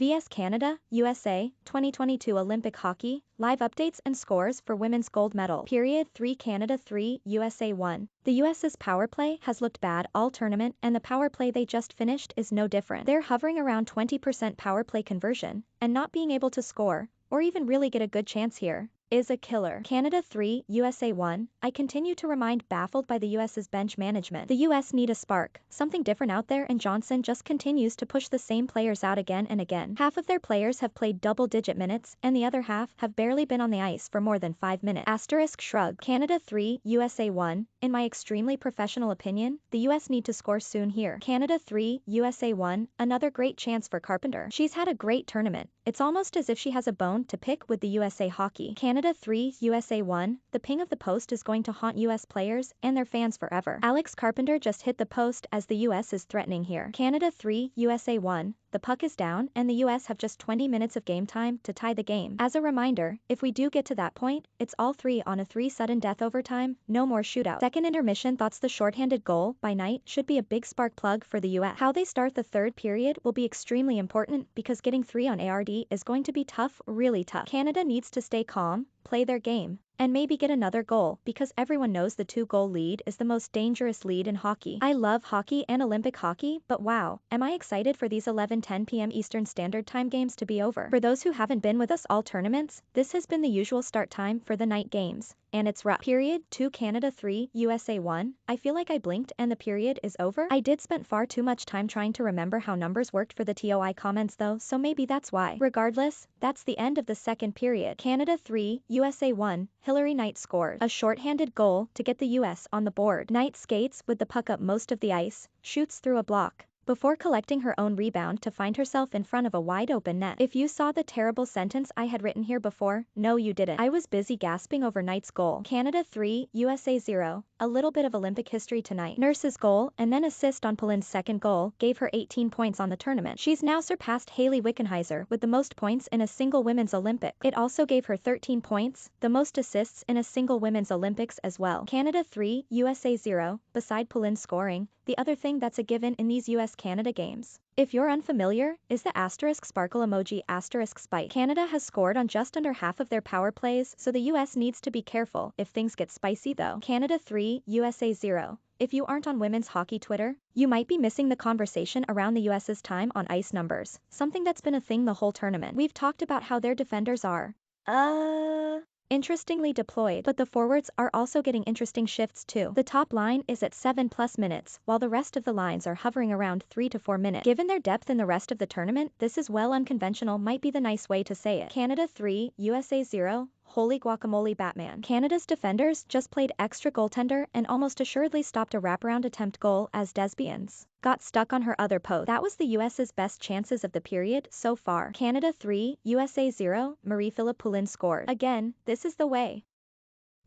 vs Canada, USA, 2022 Olympic Hockey, live updates and scores for women's gold medal. Period 3 Canada 3, USA 1. The US's power play has looked bad all tournament and the power play they just finished is no different. They're hovering around 20% power play conversion, and not being able to score, or even really get a good chance here, is a killer. Canada 3, USA 1. I continue to remind baffled by the US's bench management. The US need a spark, something different out there, and Johnson just continues to push the same players out again and again. Half of their players have played double-digit minutes, and the other half have barely been on the ice for more than 5 minutes. Asterisk shrug. Canada 3, USA 1. In my extremely professional opinion, the US need to score soon here. Canada 3, USA 1. Another great chance for Carpenter. She's had a great tournament. It's almost as if she has a bone to pick with the USA Hockey. Canada 3, USA 1. The ping of the post is going to haunt US players and their fans forever. Alex Carpenter just hit the post as the US is threatening here. Canada 3, USA 1. The puck is down and the US have just 20 minutes of game time to tie the game. As a reminder, if we do get to that point, it's all 3 on a 3 sudden death overtime, no more shootout. Second intermission thoughts the shorthanded goal by Knight should be a big spark plug for the US. How they start the third period will be extremely important because getting 3 on ARD is going to be tough, really tough. Canada needs to stay calm, play their game, and maybe get another goal because everyone knows the 2-goal lead is the most dangerous lead in hockey. I love hockey and Olympic hockey, but wow, am I excited for these 11:10 p.m. Eastern Standard Time games to be over. For those who haven't been with us all tournaments, this has been the usual start time for the night games, and it's rough. Period 2 Canada 3, USA 1. I feel like I blinked and the period is over. I did spend far too much time trying to remember how numbers worked for the TOI comments though, so maybe that's why. Regardless, that's the end of the second period. Canada 3, USA 1. Hillary Knight scores a shorthanded goal to get the US on the board. Knight skates with the puck up most of the ice, shoots through a block, before collecting her own rebound to find herself in front of a wide-open net. If you saw the terrible sentence I had written here before, no you didn't. I was busy gasping over Knight's goal. Canada 3, USA 0. A little bit of Olympic history tonight. Nurse's goal and then assist on Polin's second goal gave her 18 points on the tournament. She's now surpassed Haley Wickenheiser with the most points in a single women's Olympic. It also gave her 13 points, the most assists in a single women's Olympics as well. Canada 3, USA 0. Beside Polin's scoring, the other thing that's a given in these US-Canada games, if you're unfamiliar, is the asterisk sparkle emoji asterisk spike. Canada has scored on just under half of their power plays, so the US needs to be careful if things get spicy though. Canada 3, USA 0. If you aren't on women's hockey Twitter, you might be missing the conversation around the US's time on ice numbers, something that's been a thing the whole tournament. We've talked about how their defenders are, interestingly deployed, but the forwards are also getting interesting shifts too. The top line is at 7+ minutes, while the rest of the lines are hovering around 3 to 4 minutes. Given their depth in the rest of the tournament, this is well unconventional might be the nice way to say it. Canada 3, USA 0. Holy guacamole Batman. Canada's defenders just played extra goaltender and almost assuredly stopped a wraparound attempt goal as Desbians got stuck on her other post. That was the US's best chances of the period so far. Canada 3, USA 0. Marie-Philip Poulin scored. Again, this is the way.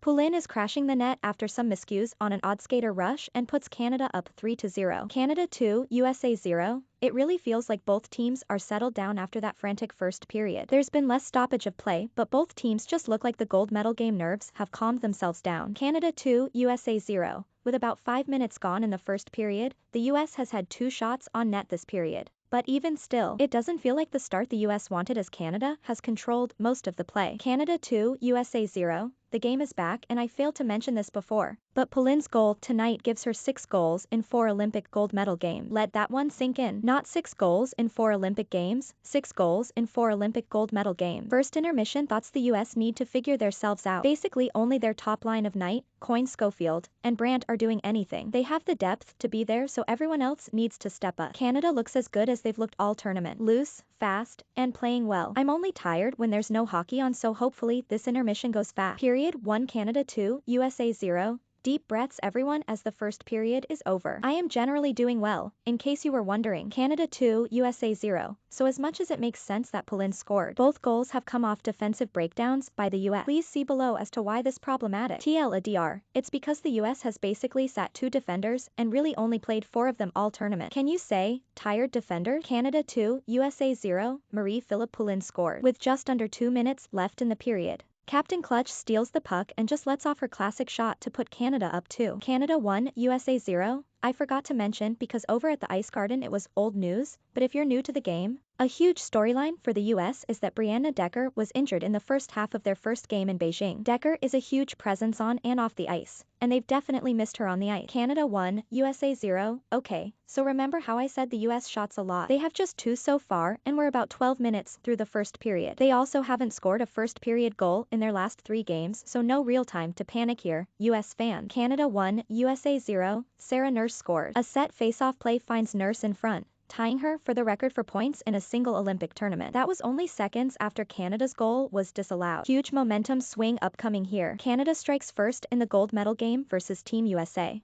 Poulin is crashing the net after some miscues on an odd skater rush and puts Canada up 3-0. Canada 2, USA 0. It really feels like both teams are settled down after that frantic first period. There's been less stoppage of play, but both teams just look like the gold medal game nerves have calmed themselves down. Canada 2, USA 0. With about 5 minutes gone in the first period, the US has had 2 shots on net this period. But even still, it doesn't feel like the start the US wanted as Canada has controlled most of the play. Canada 2, USA 0. The game is back and I failed to mention this before, but Poulin's goal tonight gives her 6 goals in 4 Olympic gold medal games. Let that one sink in. Not 6 goals in 4 Olympic games, 6 goals in 4 Olympic gold medal games. First intermission thoughts the US need to figure themselves out. Basically only their top line of Knight, Coyne Schofield, and Brandt are doing anything. They have the depth to be there, so everyone else needs to step up. Canada looks as good as they've looked all tournament. Loose, fast, and playing well. I'm only tired when there's no hockey on, so hopefully this intermission goes fast. Period 1 Canada 2, USA 0. Deep breaths everyone as the first period is over. I am generally doing well, in case you were wondering. Canada 2, USA 0. So as much as it makes sense that Poulin scored, both goals have come off defensive breakdowns by the US. Please see below as to why this problematic. TLDR, it's because the US has basically sat 2 defenders and really only played 4 of them all tournament. Can you say, tired defender? Canada 2, USA 0, Marie-Philip Poulin scored. With just under 2 minutes left in the period, Captain Clutch steals the puck and just lets off her classic shot to put Canada up 2. Canada 1, USA 0. I forgot to mention because over at the Ice Garden it was old news, but if you're new to the game, a huge storyline for the US is that Brianna Decker was injured in the first half of their first game in Beijing. Decker is a huge presence on and off the ice, and they've definitely missed her on the ice. Canada 1, USA 0, okay, so remember how I said the US shots a lot? They have just 2 so far, and we're about 12 minutes through the first period. They also haven't scored a first period goal in their last 3 games, so no real time to panic here, US fan. Canada 1, USA 0, Sarah Nurse scores. A set face-off play finds Nurse in front, tying her for the record for points in a single Olympic tournament. That was only seconds after Canada's goal was disallowed. Huge momentum swing upcoming here. Canada strikes first in the gold medal game versus Team USA.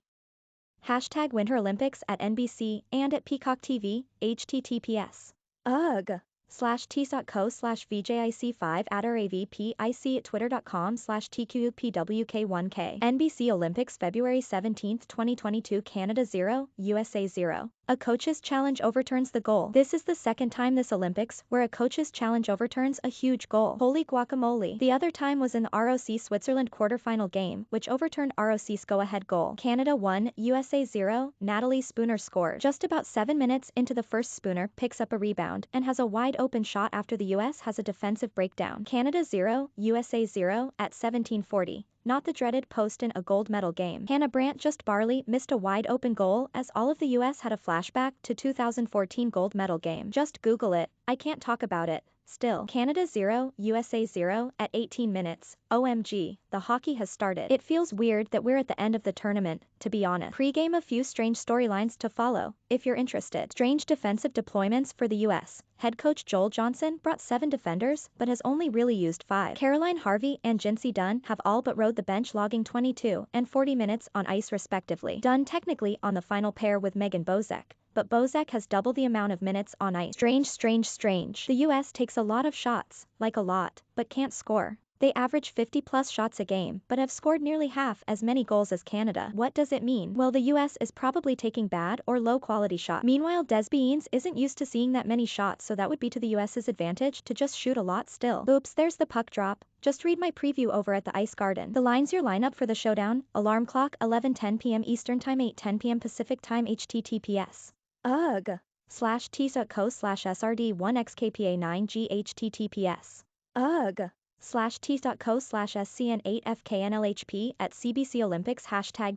Hashtag Winter Olympics at NBC and at Peacock TV, https. Ugh. /t.co/VJIC5 @RAVPIC twitter.com/TQPWK1K NBC Olympics February 17, 2022 Canada 0, USA 0. A coach's challenge overturns the goal. This is the second time this Olympics where a coach's challenge overturns a huge goal. Holy guacamole. The other time was in the ROC Switzerland quarterfinal game, which overturned ROC's go-ahead goal. Canada 1, USA 0, Natalie Spooner scores. Just about 7 minutes into the first, Spooner picks up a rebound and has a wide open shot after the US has a defensive breakdown. Canada 0, USA 0 at 17:40. Not the dreaded post in a gold medal game. Hannah Brandt just barely missed a wide open goal as all of the US had a flashback to 2014 gold medal game. Just Google it, I can't talk about it. Still, Canada 0, USA 0 at 18 minutes. OMG, the hockey has started. It feels weird that we're at the end of the tournament, to be honest. Pre-game a few strange storylines to follow, if you're interested. Strange defensive deployments for the US. Head coach Joel Johnson brought 7 defenders, but has only really used 5. Caroline Harvey and Jinsey Dunn have all but rode the bench, logging 22 and 40 minutes on ice respectively. Dunn technically on the final pair with Megan Bozek, but Bozek has double the amount of minutes on ice. Strange. The US takes a lot of shots, like a lot, but can't score. They average 50+ shots a game, but have scored nearly half as many goals as Canada. What does it mean? Well, the US is probably taking bad or low quality shots. Meanwhile, Des Beans isn't used to seeing that many shots, so that would be to the US's advantage to just shoot a lot still. Oops, there's the puck drop. Just read my preview over at the Ice Garden. The line's your lineup for the showdown. Alarm clock 11:10 p.m. Eastern Time, 8:10 p.m. Pacific Time, https. Ugh. /t.co/SRD1XKPA9G https. Ugh. /t.co/SCN8FKNLHP at CBC Olympics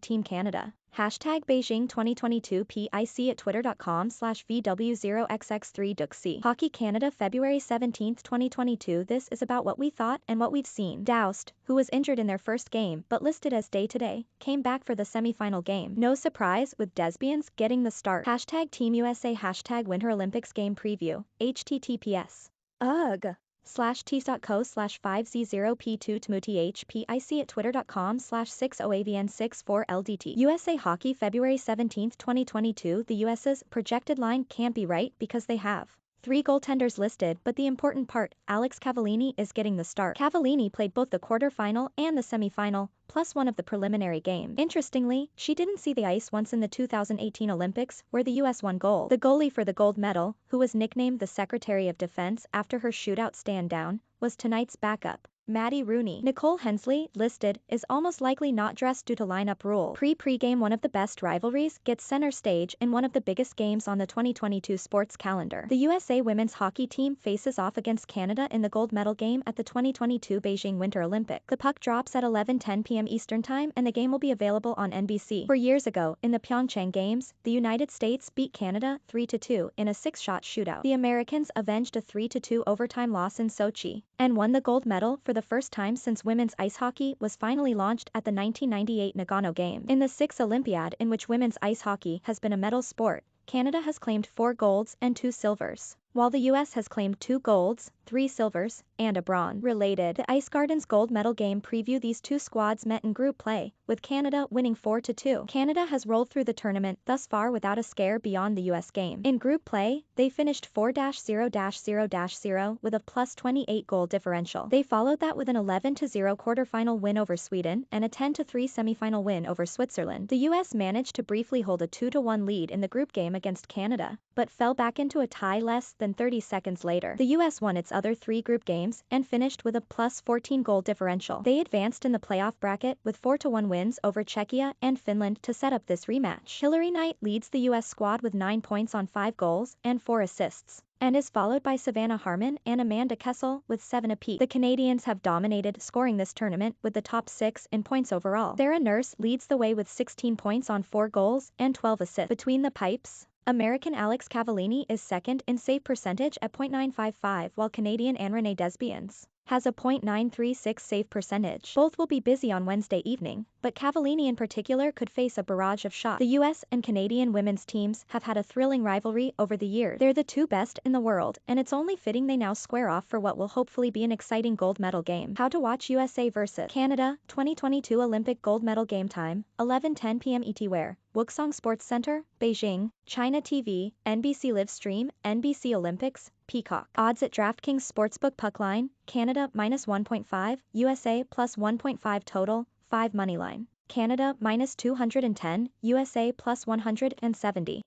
#Team Canada. #Beijing 2022 PIC at twitter.com/VW0XX3DUXC. Hockey Canada February 17, 2022. This is about what we thought and what we've seen. Doused, who was injured in their first game but listed as day-to-day, came back for the semi-final game. No surprise with Desbians getting the start. #Team USA #Winter Olympics Game Preview. https. Ugh. /t.co/5Z0P2 TMUTHPIC at twitter.com/60AVN64LDT. USA Hockey February 17, 2022. The US's projected line can't be right because they have 3 goaltenders listed, but the important part, Alex Cavallini is getting the start. Cavallini played both the quarterfinal and the semifinal, plus one of the preliminary games. Interestingly, she didn't see the ice once in the 2018 Olympics, where the US won gold. The goalie for the gold medal, who was nicknamed the Secretary of Defense after her shootout stand-down, was tonight's backup, Maddie Rooney. Nicole Hensley, listed, is almost likely not dressed due to lineup rule. Pre-game, one of the best rivalries gets center stage in one of the biggest games on the 2022 sports calendar. The USA women's hockey team faces off against Canada in the gold medal game at the 2022 Beijing Winter Olympics. The puck drops at 11:10 p.m. Eastern Time and the game will be available on NBC. 4 years ago, in the Pyeongchang Games, the United States beat Canada 3-2 in a 6-shot shootout. The Americans avenged a 3-2 overtime loss in Sochi and won the gold medal for the first time since women's ice hockey was finally launched at the 1998 Nagano Games. In the 6th Olympiad in which women's ice hockey has been a medal sport, Canada has claimed 4 golds and 2 silvers, while the US has claimed 2 golds, 3 silvers, and a bronze. Related, the Ice Garden's gold medal game preview. These 2 squads met in group play, with Canada winning 4-2. Canada has rolled through the tournament thus far without a scare beyond the US game. In group play, they finished 4-0-0-0 with a +28 goal differential. They followed that with an 11-0 quarterfinal win over Sweden and a 10-3 semifinal win over Switzerland. The US managed to briefly hold a 2-1 lead in the group game against Canada, but fell back into a tie less than 30 seconds later. The US won its other 3 group games and finished with a plus 14 goal differential. They advanced in the playoff bracket with 4-1 wins over Czechia and Finland to set up this rematch. Hillary Knight leads the US squad with 9 points on 5 goals and 4 assists, and is followed by Savannah Harmon and Amanda Kessel with 7 apiece. The Canadians have dominated scoring this tournament with the top 6 in points overall. Sarah Nurse leads the way with 16 points on 4 goals and 12 assists. Between the pipes, American Alex Cavallini is second in save percentage at .955, while Canadian Anne-Renee Desbiens has a .936 save percentage. Both will be busy on Wednesday evening, but Cavallini in particular could face a barrage of shots. The US and Canadian women's teams have had a thrilling rivalry over the years. They're the 2 best in the world, and it's only fitting they now square off for what will hopefully be an exciting gold medal game. How to watch USA vs. Canada 2022 Olympic gold medal game time, 11:10 p.m. ET where? Wuxong Sports Center, Beijing, China TV, NBC Live Stream, NBC Olympics, Peacock. Odds at DraftKings Sportsbook puck line, Canada minus 1.5, USA plus 1.5 total, 5 money line. Canada minus 210, USA plus 170.